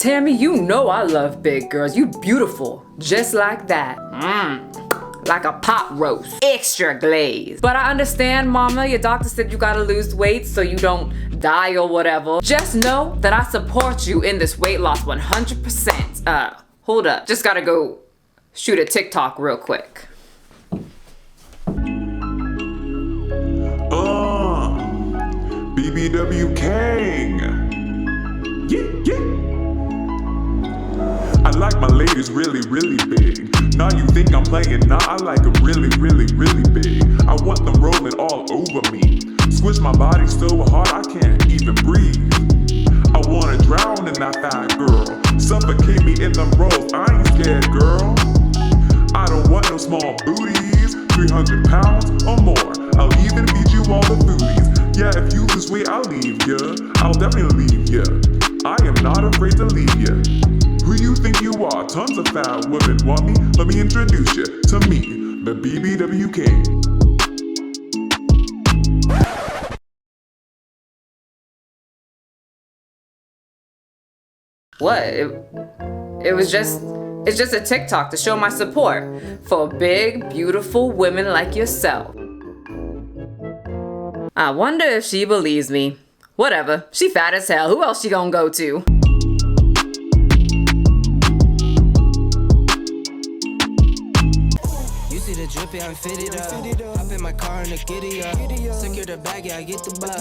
Tammy, you know I love big girls. You beautiful, just like that. Like a pot roast, extra glaze. But I understand, mama, your doctor said you gotta lose weight so you don't die or whatever. Just know that I support you in this weight loss 100%. Hold up, just gotta go shoot a TikTok real quick. BBW King. Yeah. I like my ladies really, really big. Now you think I'm playing, nah, I like them really, really, really big. I want them rolling all over me. Squish my body so hard I can't even breathe. I wanna drown in that fat girl. Suffocate me in them rolls, I ain't scared, girl. I don't want no small booties. 300 pounds or more. I'll even feed you all the foodies. Yeah, if you lose weight, I'll leave ya. I'll definitely leave ya. I am not afraid to leave ya. Who you think you are? Tons of fat women want me. Let me introduce you to me, the BBW King. What? It's just a TikTok to show my support for big, beautiful women like yourself. I wonder if she believes me. Whatever, she fat as hell. Who else she gonna go to? Drippy, I fit it up. Hop in my car and a giddy up. Secure the bag, yeah, I get the bus.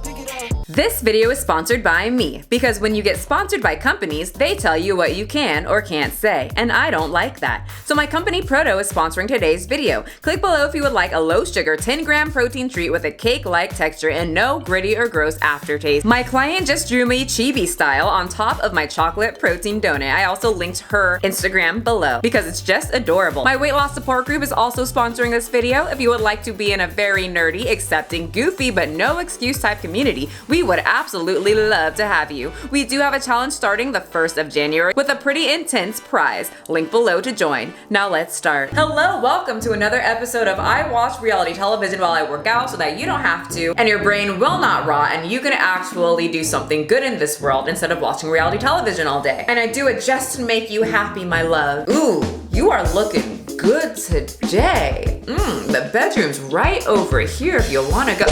Pick it up. This video is sponsored by me, because when you get sponsored by companies, they tell you what you can or can't say, and I don't like that. So my company Prodough is sponsoring today's video. Click below if you would like a low sugar 10-gram protein treat with a cake-like texture and no gritty or gross aftertaste. My client just drew me chibi style on top of my chocolate protein donut. I also linked her Instagram below because it's just adorable. My weight loss support group is also sponsoring this video. If you would like to be in a very nerdy, accepting, goofy, but no excuse type community, we would absolutely love to have you. We do have a challenge starting the 1st of January with a pretty intense prize. Link below to join. Now let's start. Hello, welcome to another episode of I Watch Reality Television While I Work Out, so that you don't have to and your brain will not rot and you can actually do something good in this world instead of watching reality television all day. And I do it just to make you happy, my love. Ooh, you are looking good today. The bedroom's right over here if you want to go.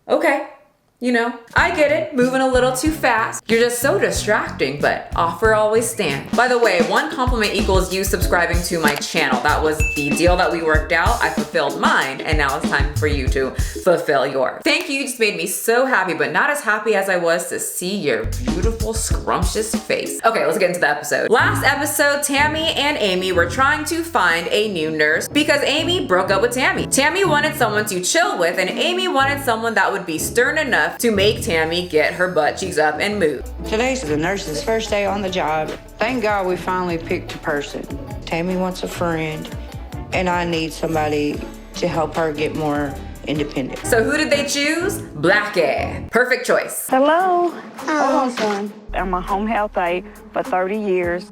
Okay. You know, I get it, moving a little too fast. You're just so distracting, but offer always stands. By the way, one compliment equals you subscribing to my channel. That was the deal that we worked out. I fulfilled mine, and now it's time for you to fulfill yours. Thank you, you just made me so happy, but not as happy as I was to see your beautiful, scrumptious face. Okay, let's get into the episode. Last episode, Tammy and Amy were trying to find a new nurse because Amy broke up with Tammy. Tammy wanted someone to chill with, and Amy wanted someone that would be stern enough to make Tammy get her butt cheeks up and move. Today's the nurse's first day on the job. Thank God we finally picked a person. Tammy wants a friend, and I need somebody to help her get more independent. So who did they choose? Blackie. Perfect choice. Hello. Hold on, son. I'm a home health aide for 30 years.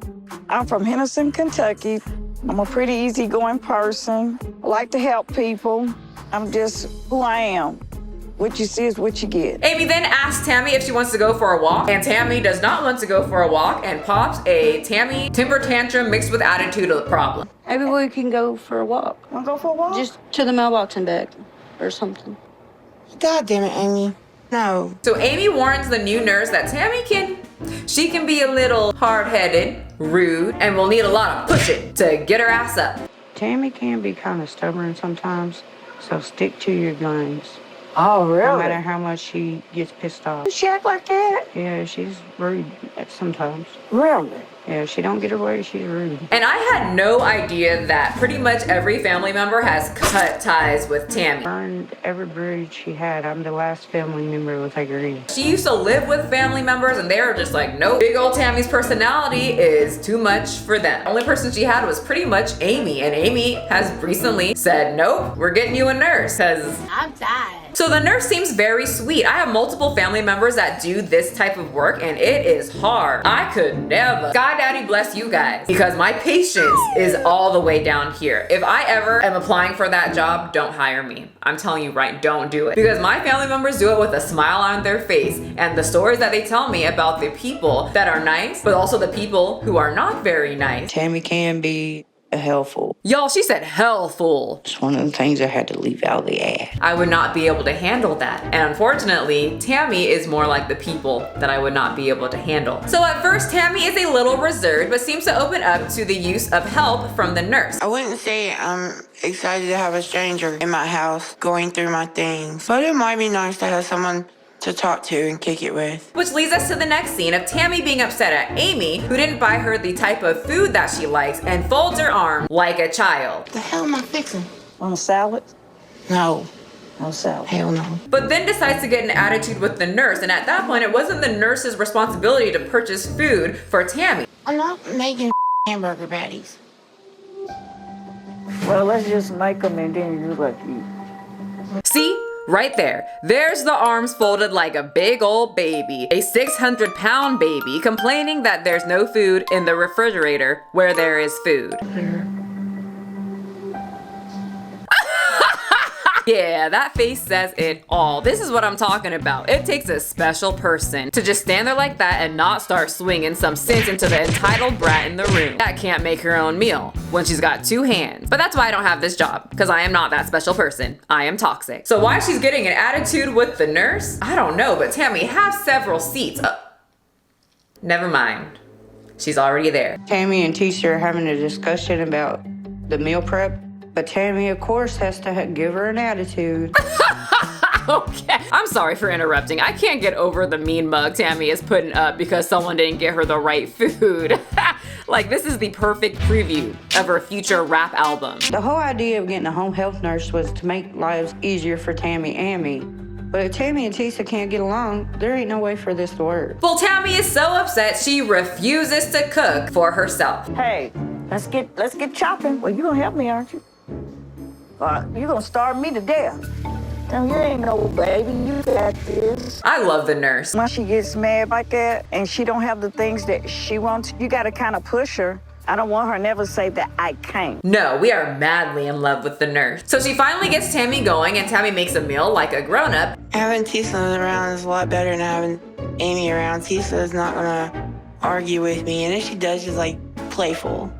I'm from Henderson, Kentucky. I'm a pretty easygoing person. I like to help people. I'm just who I am. What you see is what you get. Amy then asks Tammy if she wants to go for a walk, and Tammy does not want to go for a walk and pops a Tammy temper tantrum mixed with attitude of the problem. Maybe we can go for a walk. Wanna go for a walk? Just to the mailbox and back or something. God damn it, Amy. No. So Amy warns the new nurse that Tammy can be a little hard-headed, rude, and will need a lot of pushing to get her ass up. Tammy can be kind of stubborn sometimes, so stick to your guns. Oh, really? No matter how much she gets pissed off. Does she act like that? Yeah, she's rude sometimes. Really? Yeah, she don't get her way, she's rude. And I had no idea that pretty much every family member has cut ties with Tammy. Burned every bridge she had. I'm the last family member with agree. She used to live with family members and they were just like, nope. Big old Tammy's personality is too much for them. The only person she had was pretty much Amy, and Amy has recently said, nope, we're getting you a nurse, cause I'm tired. So the nurse seems very sweet. I have multiple family members that do this type of work and it is hard. I could never. God Daddy bless you guys, because my patience is all the way down here. If I ever am applying for that job, don't hire me. I'm telling you right, don't do it. Because my family members do it with a smile on their face, and the stories that they tell me about the people that are nice, but also the people who are not very nice. Tammy can be a hellful. Y'all, she said hellful. It's one of the things I had to leave out of the ad. I would not be able to handle that. And unfortunately, Tammy is more like the people that I would not be able to handle. So at first, Tammy is a little reserved, but seems to open up to the use of help from the nurse. I wouldn't say I'm excited to have a stranger in my house going through my things, but it might be nice to have someone to talk to and kick it with. Which leads us to the next scene of Tammy being upset at Amy, who didn't buy her the type of food that she likes, and folds her arm like a child. The hell am I fixing? On a salad? No. No salad. Hell no. But then decides to get an attitude with the nurse, and at that point it wasn't the nurse's responsibility to purchase food for Tammy. I'm not making hamburger patties. Well, let's just make them and then you let eat. See? Right there. There's the arms folded like a big old baby. A 600-pound baby complaining that there's no food in the refrigerator where there is food. Yeah, that face says it all. This is what I'm talking about. It takes a special person to just stand there like that and not start swinging some sense into the entitled brat in the room that can't make her own meal when she's got 2 hands. But that's why I don't have this job, because I am not that special person. I am toxic. So why she's getting an attitude with the nurse? I don't know, but Tammy, have several seats. Never mind. She's already there. Tammy and Tisa are having a discussion about the meal prep, but Tammy, of course, has to give her an attitude. Okay, I'm sorry for interrupting. I can't get over the mean mug Tammy is putting up because someone didn't get her the right food. Like, this is the perfect preview of her future rap album. The whole idea of getting a home health nurse was to make lives easier for Tammy and me. But if Tammy and Tisa can't get along, there ain't no way for this to work. Well, Tammy is so upset she refuses to cook for herself. Hey, let's get chopping. Well, you gonna help me, aren't you? You gonna starve me to death. Now, you ain't no baby, you got this. I love the nurse. When she gets mad like that and she don't have the things that she wants, you gotta kind of push her. I don't want her to never say that I can't. No, we are madly in love with the nurse. So she finally gets Tammy going, and Tammy makes a meal like a grown-up. Having Tisa around is a lot better than having Amy around. Tisa is not gonna argue with me, and if she does, she's like playful.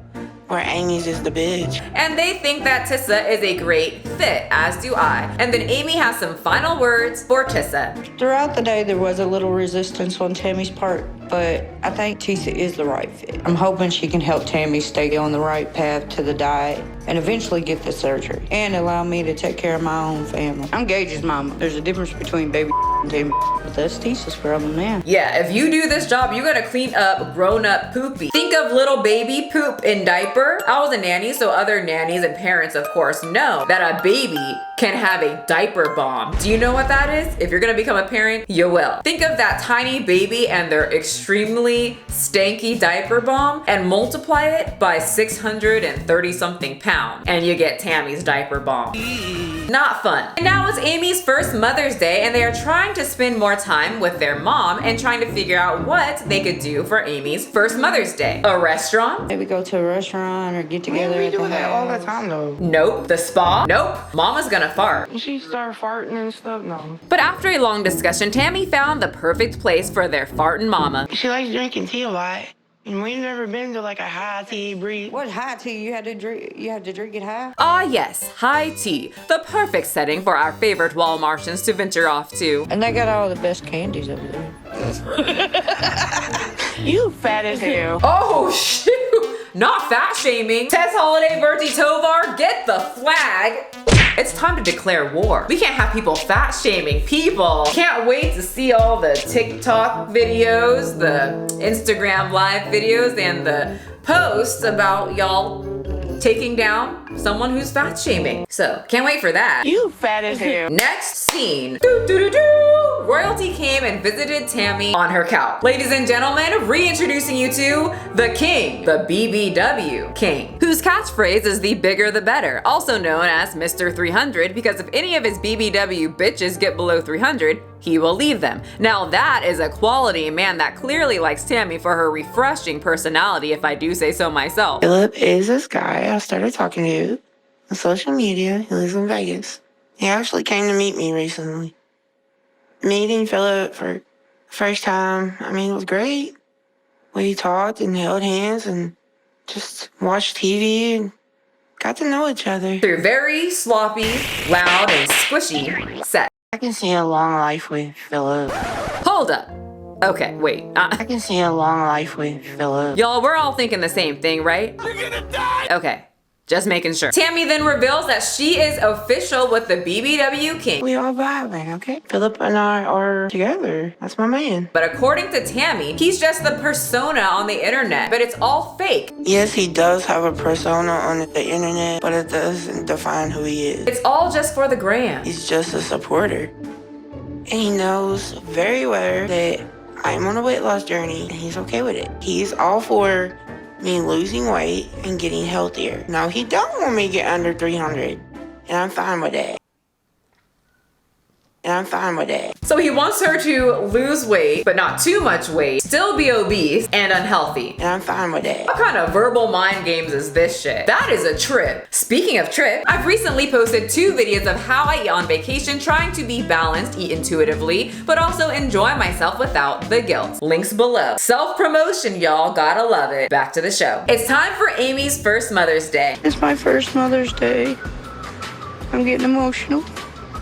Where Amy's just a bitch. And they think that Tissa is a great fit, as do I. And then Amy has some final words for Tissa. Throughout the day, there was a little resistance on Tammy's part, but I think Tisa is the right fit. I'm hoping she can help Tammy stay on the right path to the diet and eventually get the surgery and allow me to take care of my own family. I'm Gage's mama. There's a difference between baby and Tammy, but that's Tisa's problem now. Yeah, if you do this job, you gotta clean up grown-up poopy. Think of little baby poop in diaper. I was a nanny, so other nannies and parents, of course, know that a baby can have a diaper bomb. Do you know what that is? If you're gonna become a parent, you will. Think of that tiny baby and their extremely stanky diaper bomb and multiply it by 630 something pounds and you get Tammy's diaper bomb. Not fun. And now it's Amy's first Mother's Day and they are trying to spend more time with their mom and trying to figure out what they could do for Amy's first Mother's Day. A restaurant? Maybe go to a restaurant or get together. We do that all the time though. Nope. The spa? Nope. Mama's gonna fart. She started farting and stuff, no. But after a long discussion, Tammy found the perfect place for their fartin' mama. She likes drinking tea a lot. And we've never been to like a high tea breed. What high tea? You had to drink it high? Ah yes, high tea. The perfect setting for our favorite Walmartians to venture off to. And they got all the best candies over there. You fat as hell. Oh shoot! Not fat shaming. Tess Holiday Bertie Tovar, get the flag. It's time to declare war. We can't have people fat shaming people. Can't wait to see all the TikTok videos, the Instagram live videos, and the posts about y'all taking down someone who's fat shaming. So, can't wait for that. You fat as hell. Next scene. Doo-doo-doo-doo. Royalty came and visited Tammy on her couch. Ladies and gentlemen, reintroducing you to the King, the BBW King, whose catchphrase is the bigger the better, also known as Mr. 300, because if any of his BBW bitches get below 300, he will leave them. Now that is a quality man that clearly likes Tammy for her refreshing personality, if I do say so myself. Philip is this guy I started talking to on social media. He lives in Vegas. He actually came to meet me recently. Meeting Philip for the first time, I mean, it was great. We talked and held hands and just watched TV and got to know each other. Through very sloppy, loud, and squishy sex. I can see a long life with Philip. Hold up. Okay, wait. I can see a long life with Philip. Y'all, we're all thinking the same thing, right? You're gonna die! Okay, just making sure. Tammy then reveals that she is official with the BBW King. We all vibing, okay? Philip and I are together. That's my man. But according to Tammy, he's just the persona on the internet, but it's all fake. Yes, he does have a persona on the internet, but it doesn't define who he is. It's all just for the gram. He's just a supporter. And he knows very well that I'm on a weight loss journey, and he's okay with it. He's all for me losing weight and getting healthier. Now, he don't want me to get under 300, and I'm fine with that. So he wants her to lose weight, but not too much weight, still be obese and unhealthy. And I'm fine with that. What kind of verbal mind games is this shit? That is a trip. Speaking of trip, I've recently posted 2 videos of how I eat on vacation, trying to be balanced, eat intuitively, but also enjoy myself without the guilt. Links below. Self-promotion, y'all, gotta love it. Back to the show. It's time for Amy's first Mother's Day. It's my first Mother's Day. I'm getting emotional.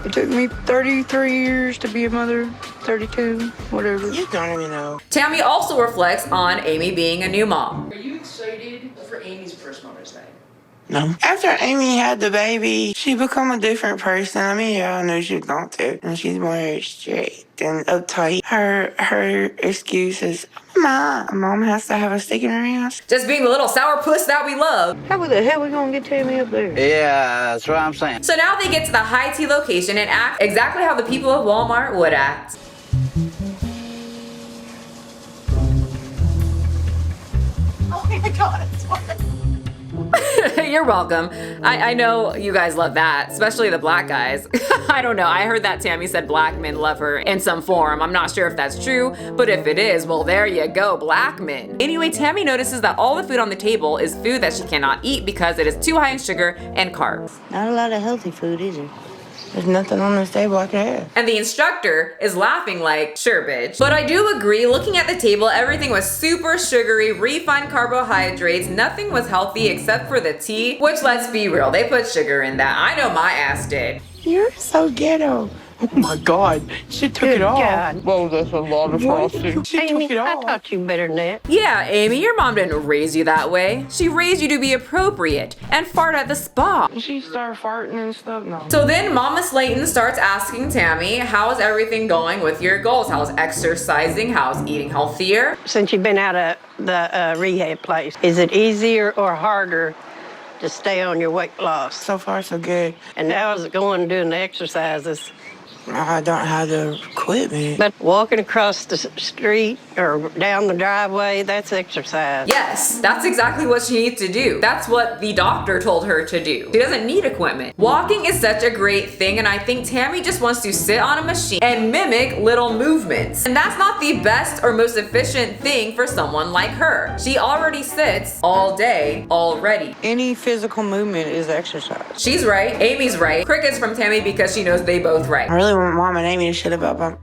It took me 33 years to be a mother, 32, whatever. You don't even know. Tammy also reflects on Amy being a new mom. Are you excited for Amy's first Mother's Day? No. After Amy had the baby, she become a different person. I mean, yeah, I knew she was going to. And she's more straight and uptight. Her excuse is, Mom has to have a stick in her ass. Just being the little sour puss that we love. How the hell we gonna get Tammy up there? Yeah, that's what I'm saying. So now they get to the high tea location and act exactly how the people of Walmart would act. Oh my God, it's hard. You're welcome. I know you guys love that, especially the black guys. I don't know. I heard that Tammy said black men love her in some form. I'm not sure if that's true, but if it is, well, there you go, black men. Anyway, Tammy notices that all the food on the table is food that she cannot eat because it is too high in sugar and carbs. Not a lot of healthy food, is there? There's nothing on this table I can have. And the instructor is laughing like, sure, bitch. But I do agree, looking at the table, everything was super sugary, refined carbohydrates, nothing was healthy except for the tea, which, let's be real, they put sugar in that. I know my ass did. You're so ghetto. Oh my God, she took it off. God. Whoa, that's a lot of frosting. She took it I off. taught you better than that. Yeah, Amy, your mom didn't raise you that way. She raised you to be appropriate and fart at the spa. She started farting and stuff. No. So then Mama Slaton starts asking Tammy, how's everything going with your goals? How's exercising? How's eating healthier? Since you've been out of the rehab place, is it easier or harder to stay on your weight loss? So far, so good. And how's it going doing the exercises? I don't have the equipment. But walking across the street or down the driveway, that's exercise. Yes, that's exactly what she needs to do. That's what the doctor told her to do. She doesn't need equipment. Walking is such a great thing, and I think Tammy just wants to sit on a machine and mimic little movements. And that's not the best or most efficient thing for someone like her. She already sits all day already. Any physical movement is exercise. She's right. Amy's right. Crickets from Tammy because she knows they both right. I really want Mom and Amy to shut up about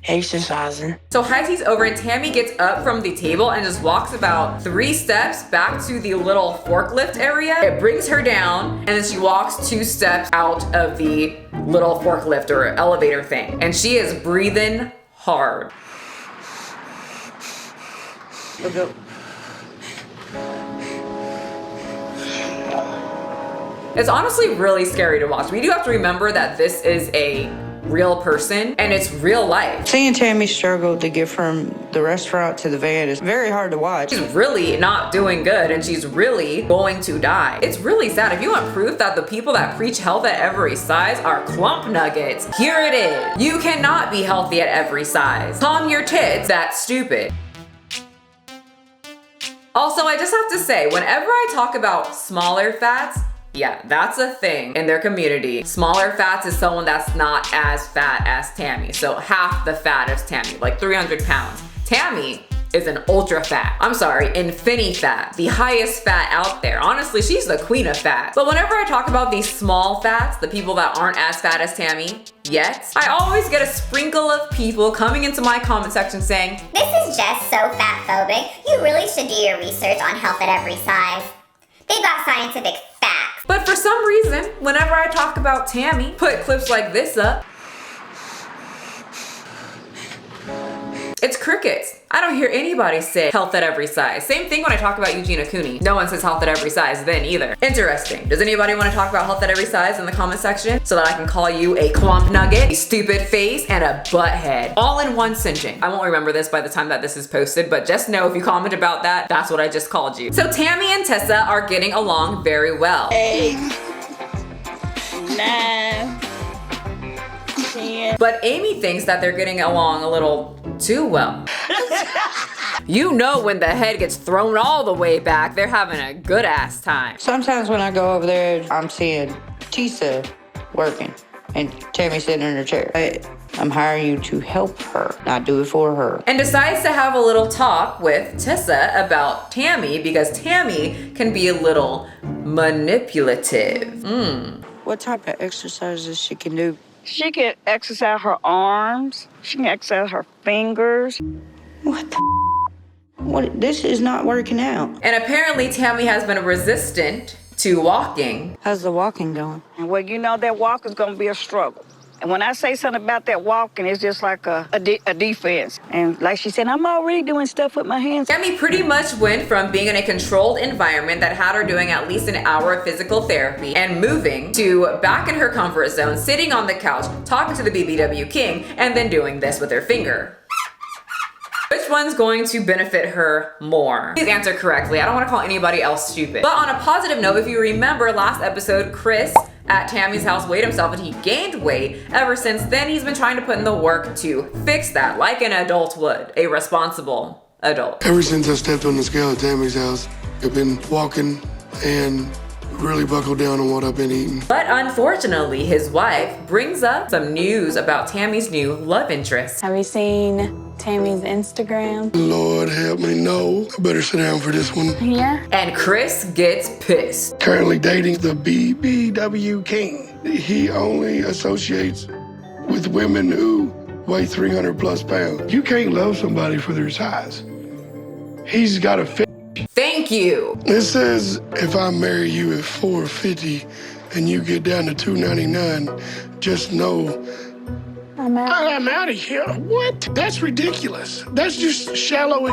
exercising. So high tea's over and Tammy gets up from the table and just walks about 3 steps back to the little forklift area. It brings her down and then she walks 2 steps out of the little forklift or elevator thing. And she is breathing hard. We'll go. It's honestly really scary to watch. We do have to remember that this is a real person and it's real life. Seeing Tammy struggle to get from the restaurant to the van is very hard to watch. She's really not doing good and she's really going to die. It's really sad. If you want proof that the people that preach health at every size are clump nuggets, here it is. You cannot be healthy at every size. Calm your tits, that's stupid. Also, I just have to say, whenever I talk about smaller fats, yeah, that's a thing in their community. Smaller fats is someone that's not as fat as Tammy. So half the fat as Tammy, like 300 pounds. Tammy is an ultra fat. I'm sorry, infinity fat, the highest fat out there. Honestly, she's the queen of fat. But whenever I talk about these small fats, the people that aren't as fat as Tammy yet, I always get a sprinkle of people coming into my comment section saying, "This is just so fat phobic. You really should do your research on health at every size. They've got scientific facts." But for some reason, whenever I talk about Tammy, put clips like this up, it's crickets. I don't hear anybody say health at every size. Same thing when I talk about Eugenia Cooney. No one says health at every size then either. Interesting. Does anybody want to talk about health at every size in the comment section so that I can call you a clump nugget, a stupid face, and a butthead? All in one sentence. I won't remember this by the time that this is posted, but just know if you comment about that, that's what I just called you. So Tammy and Tessa are getting along very well. 8, 9, 10. But Amy thinks that they're getting along a little too well. You know when the head gets thrown all the way back, they're having a good ass time. Sometimes when I go over there, I'm seeing Tisa working and Tammy sitting in her chair. I'm hiring you to help her, not do it for her. And decides to have a little talk with Tessa about Tammy because Tammy can be a little manipulative. What type of exercises she can do? She can exercise her arms. She can exercise her fingers. What the What? This is not working out. And apparently Tammy has been resistant to walking. How's the walking going? And well, you know that walk is gonna be a struggle. And when I say something about that walking, it's just like a defense. And like she said, I'm already doing stuff with my hands. Tammy pretty much went from being in a controlled environment that had her doing at least an hour of physical therapy and moving to back in her comfort zone, sitting on the couch, talking to the BBW King, and then doing this with her finger. Which one's going to benefit her more? Please answer correctly. I don't want to call anybody else stupid. But on a positive note, if you remember last episode, Chris at Tammy's house weighed himself and he gained weight. Ever since then, he's been trying to put in the work to fix that, like an adult would, a responsible adult. Ever since I stepped on the scale at Tammy's house, I've been walking and really buckled down on what I've been eating. But unfortunately, his wife brings up some news about Tammy's new love interest. Have you seen Tammy's Instagram? Lord help me, no. I better sit down for this one. Yeah. And Chris gets pissed. Currently dating the BBW King. He only associates with women who weigh 300 plus pounds. You can't love somebody for their size. He's got a fit. Thank you. It says if I marry you at 450 and you get down to 299, just know I'm out of here. What? That's ridiculous. That's just shallow.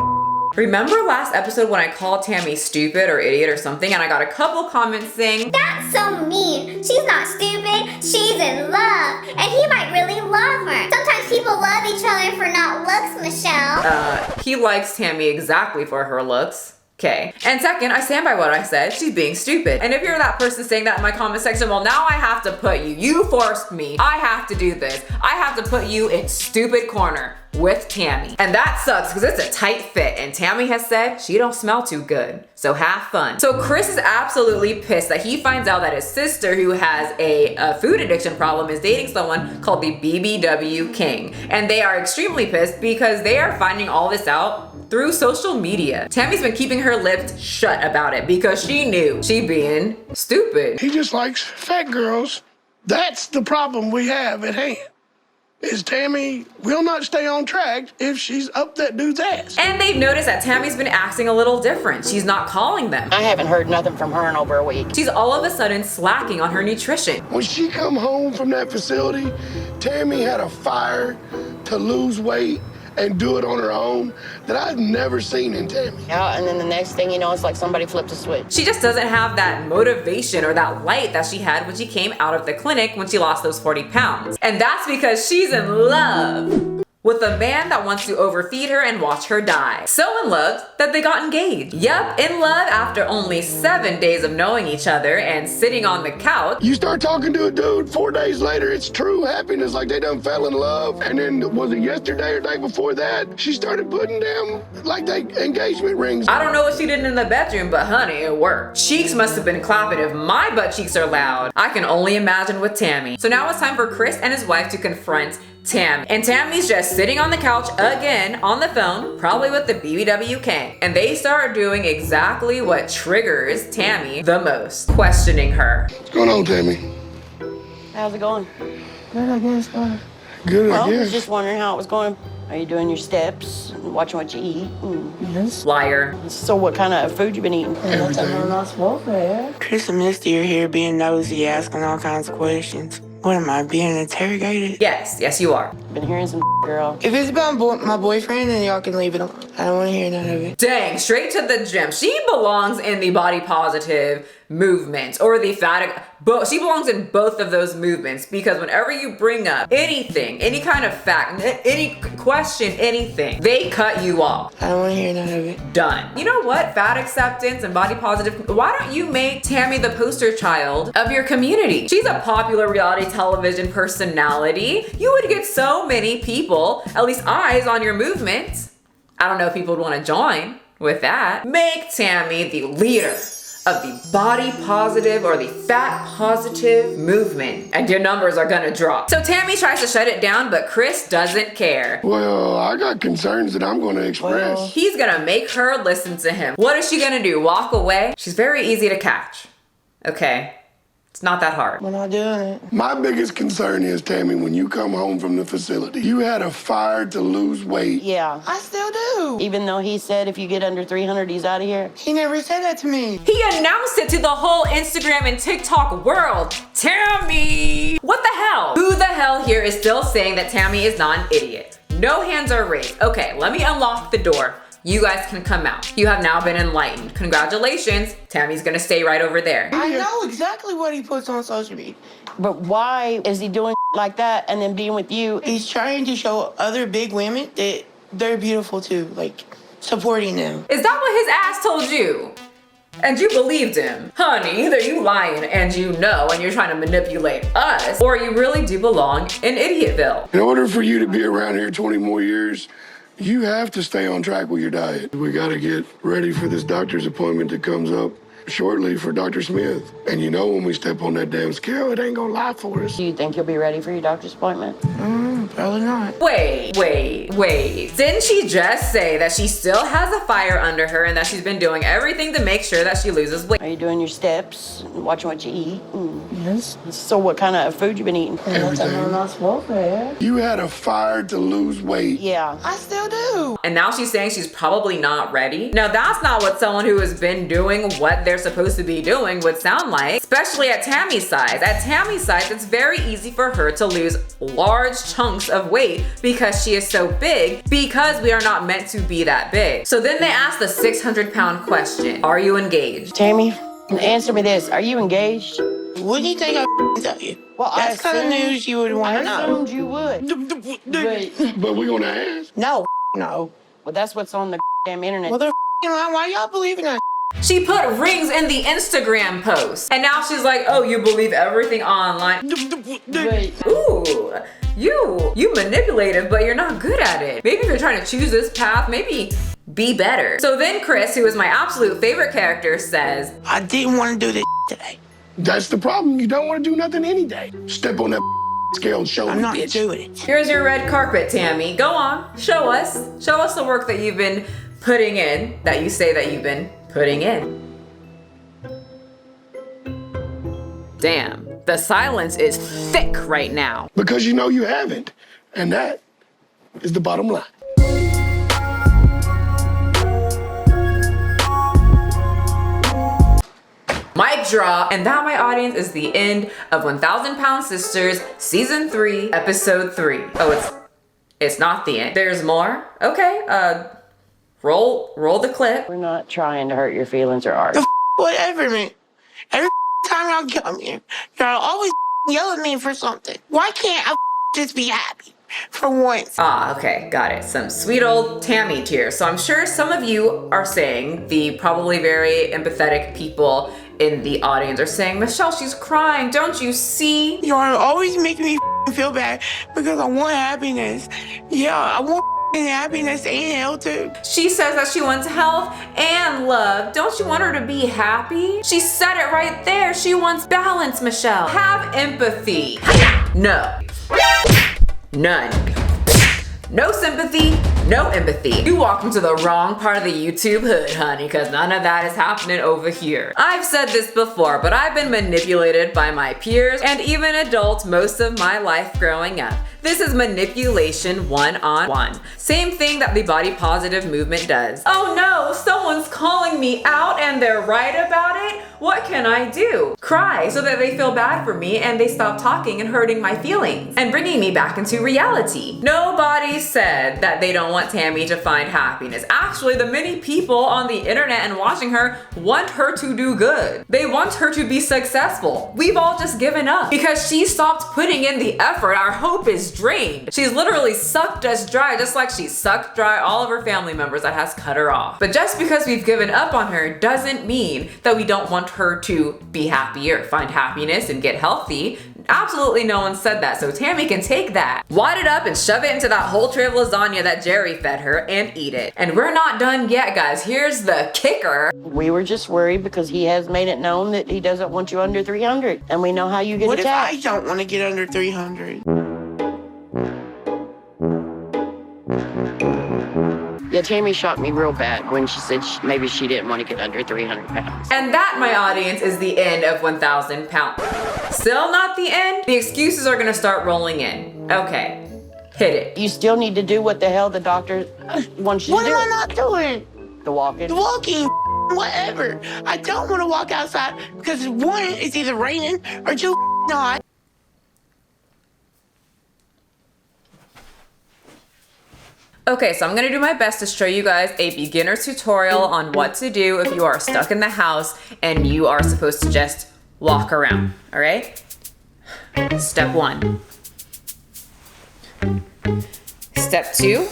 Remember last episode when I called Tammy stupid or idiot or something and I got a couple comments saying, "That's so mean. She's not stupid. She's in love. And he might really love her. Sometimes people love each other for not looks, Michelle." He likes Tammy exactly for her looks. Okay. And second, I stand by what I said. She's being stupid. And if you're that person saying that in my comment section, well, now I have to put you. You forced me. I have to do this. I have to put you in stupid corner with Tammy. And that sucks because it's a tight fit. And Tammy has said she don't smell too good. So have fun. So Chris is absolutely pissed that he finds out that his sister, who has a food addiction problem, is dating someone called the BBW King. And they are extremely pissed because they are finding all this out through social media. Tammy's been keeping her lips shut about it because she knew she being stupid. He just likes fat girls. That's the problem we have at hand. Is Tammy will not stay on track if she's up that dude's ass. And they've noticed that Tammy's been acting a little different. She's not calling them. I haven't heard nothing from her in over a week. She's all of a sudden slacking on her nutrition. When she come home from that facility, Tammy had a fire to lose weight and do it on her own that I've never seen in Tammy. Yeah, and then the next thing you know, it's like somebody flipped a switch. She just doesn't have that motivation or that light that she had when she came out of the clinic when she lost those 40 pounds. And that's because she's in love with a man that wants to overfeed her and watch her die. So in love that they got engaged. Yep, in love after only 7 days of knowing each other and sitting on the couch. You start talking to a dude, 4 days later, it's true happiness, like they done fell in love. And then, was it yesterday or day before that, she started putting down like they engagement rings. I don't know what she did in the bedroom, but honey, it worked. Cheeks must have been clapping if my butt cheeks are loud. I can only imagine with Tammy. So now it's time for Chris and his wife to confront Tammy. And Tammy's just sitting on the couch again on the phone, probably with the BBW King. And they start doing exactly what triggers Tammy the most, questioning her. What's going on, Tammy? How's it going? Good, I guess. Good, Well, I I was guess. just wondering how it was going. Are you doing your steps, watching what you eat? Yes. Liar. So what kind of food you been eating? Everything. I'm not supposed to have. Chris and Misty are here being nosy, asking all kinds of questions. What am I, being interrogated? Yes, you are. Been hearing some girl. If it's about my boyfriend, then y'all can leave it alone. I don't want to hear none of it. Dang, straight to the gym. She belongs in the body positive movement or the fat. She belongs in both of those movements because whenever you bring up anything, any kind of fact, any question, anything, they cut you off. I don't want to hear none of it. Done. You know what? Fat acceptance and body positive. Why don't you make Tammy the poster child of your community? She's a popular reality television personality. You would get so many people, at least eyes on your movement. I don't know if people would want to join with that. Make Tammy the leader of the body positive or the fat positive movement, and your numbers are gonna drop. So Tammy tries to shut it down, but Chris doesn't care. Well, I got concerns that I'm going to express. He's gonna make her listen to him. What is she gonna do? Walk away? She's very easy to catch. Okay, it's not that hard. We're not doing it. My biggest concern is, Tammy, when you come home from the facility, you had a fire to lose weight. Yeah. I still do. Even though he said if you get under 300, he's out of here. He never said that to me. He announced it to the whole Instagram and TikTok world. Tammy! What the hell? Who the hell here is still saying that Tammy is not an idiot? No hands are raised. Okay, let me unlock the door. You guys can come out. You have now been enlightened. Congratulations. Tammy's gonna stay right over there. I know exactly what he puts on social media. But why is he doing like that and then being with you? He's trying to show other big women that they're beautiful too, like supporting them. Is that what his ass told you? And you believed him? Honey, either you lying and you know and you're trying to manipulate us, or you really do belong in Idiotville. In order for you to be around here 20 more years, you have to stay on track with your diet. We got to get ready for this doctor's appointment that comes up shortly for Dr. Smith. And you know when we step on that damn scale, it ain't gonna lie for us. Do you think you'll be ready for your doctor's appointment? Probably not. Wait. Didn't she just say that she still has a fire under her and that she's been doing everything to make sure that she loses weight? Are you doing your steps, watching what you eat? Yes. So what kind of food you been eating? Everything. I'm not supposed to have. You had a fire to lose weight. Yeah. I still do. And now she's saying she's probably not ready. Now that's not what someone who has been doing what they're supposed to be doing would sound like, especially at Tammy's size. At Tammy's size, it's very easy for her to lose large chunks of weight because she is so big, because we are not meant to be that big. So then they ask the 600-pound question. Are you engaged? Tammy, answer me this. Are you engaged? What do you think I tell you? Well, That's kind of news you would want to I know. assumed you would. But we're gonna ask. No, no. Well, that's what's on the damn internet. Well, they're lying. Why y'all believe in that? She put rings in the Instagram post. And now she's like, oh, you believe everything online. Ooh, you manipulative, but you're not good at it. Maybe if you're trying to choose this path, maybe be better. So then Chris, who is my absolute favorite character, says, I didn't want to do this today. That's the problem. You don't want to do nothing any day. Step on that scale and show I'm me, not bitch. doing it. here's your red carpet, Tammy. Go on, show us the work that you've been putting in, that you say that you've been putting in. Damn, the silence is thick right now. Because you know you haven't. And that is the bottom line. Mic drop. And that, my audience, is the end of 1,000 Pound Sisters Season 3, Episode 3. Oh, It's not the end. There's more? Okay, roll the clip. We're not trying to hurt your feelings or ours. Whatever, man. Every time y'all come here, y'all always yell at me for something. Why can't I just be happy for once? Ah, okay, got it. Some sweet old Tammy tears. So I'm sure some of you are saying, the probably very empathetic people in the audience are saying, Michelle, she's crying, don't you see? Y'all always make me feel bad because I want happiness. Yeah, I want happiness and health too. She says that she wants health and love. Don't you want her to be happy? She said it right there. She wants balance, Michelle. Have empathy. No. None. No sympathy, no empathy. You walk into the wrong part of the YouTube hood, honey, because none of that is happening over here. I've said this before, but I've been manipulated by my peers and even adults most of my life growing up. This is manipulation one-on-one. Same thing that the body positive movement does. Oh no, someone's calling me out and they're right about it? What can I do? Cry so that they feel bad for me and they stop talking and hurting my feelings and bringing me back into reality. Nobody said that they don't want Tammy to find happiness. Actually, the many people on the internet and watching her want her to do good. They want her to be successful. We've all just given up because she stopped putting in the effort. Our hope is drained. She's literally sucked us dry, just like she sucked dry all of her family members that has cut her off. But just because we've given up on her doesn't mean that we don't want her to be happy or find happiness and get healthy. Absolutely no one said that, so Tammy can take that, wad it up and shove it into that whole tray of lasagna that Jerry fed her and eat it. And we're not done yet, guys. Here's the kicker. We were just worried because he has made it known that he doesn't want you under 300, and we know how you get attacked. What if I don't want to get under 300? Yeah, Tammy shocked me real bad when she said maybe she didn't want to get under 300 pounds. And that, my audience, is the end of 1,000 pounds. Still not the end? The excuses are gonna start rolling in. Okay, hit it. You still need to do what the hell the doctor wants you to do. What am I not doing? The walking. The walking, whatever. I don't want to walk outside because one, it's either raining or two, not. Okay, so I'm gonna do my best to show you guys a beginner tutorial on what to do if you are stuck in the house and you are supposed to just walk around, all right? Step 1. Step 2.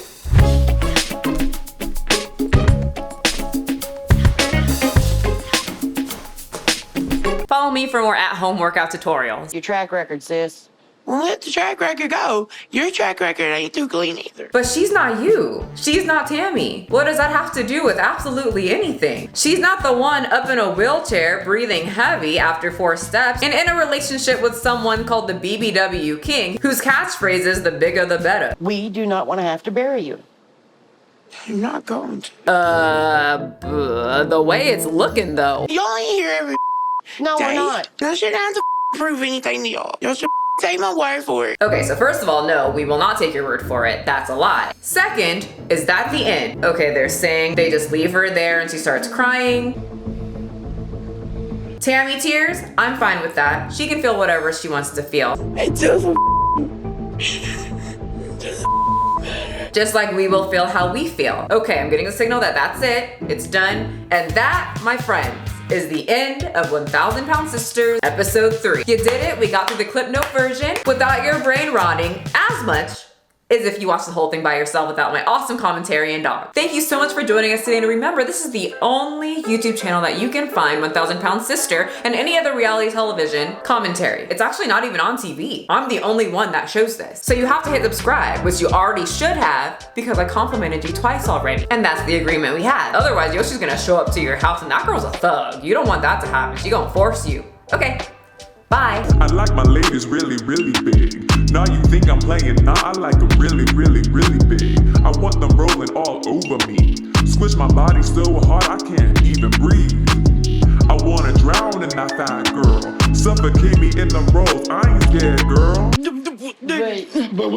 Follow me for more at-home workout tutorials. Your track record, sis. Well, let the track record go. Your track record ain't too clean either. But she's not you. She's not Tammy. What does that have to do with absolutely anything? She's not the one up in a wheelchair breathing heavy after 4 steps and in a relationship with someone called the BBW King, whose catchphrase is the bigger the better. We do not want to have to bury you. I'm not going to. The way it's looking though. Y'all ain't here every No, day. we're not. Y'all shouldn't have to prove anything to y'all. Y'all should take my word for it. Okay, so first of all, no, we will not take your word for it. That's a lie. Second, is that the end? Okay, they're saying they just leave her there and she starts crying. Tammy tears? I'm fine with that. She can feel whatever she wants to feel. It doesn't Just like we will feel how we feel. Okay, I'm getting a signal that that's it. It's done. And that, my friends, is the end of 1,000 Pound Sisters episode 3. You did it. We got through the clip note version without your brain rotting as much as if you watched the whole thing by yourself without my awesome commentary and dog. Thank you so much for joining us today, and remember, this is the only YouTube channel that you can find 1,000 Pound Sister and any other reality television commentary. It's actually not even on TV. I'm the only one that shows this. So you have to hit subscribe, which you already should have because I complimented you twice already. And that's the agreement we had. Otherwise, Yoshi's gonna show up to your house and that girl's a thug. You don't want that to happen. She gonna force you. Okay. Bye. I like my ladies really, really big. Now you think I'm playing? Nah, I like them really, really, really big. I want them rolling all over me. Squish my body so hard I can't even breathe. I wanna drown in that fat girl. Suffocate me in the rolls. I ain't scared, girl. But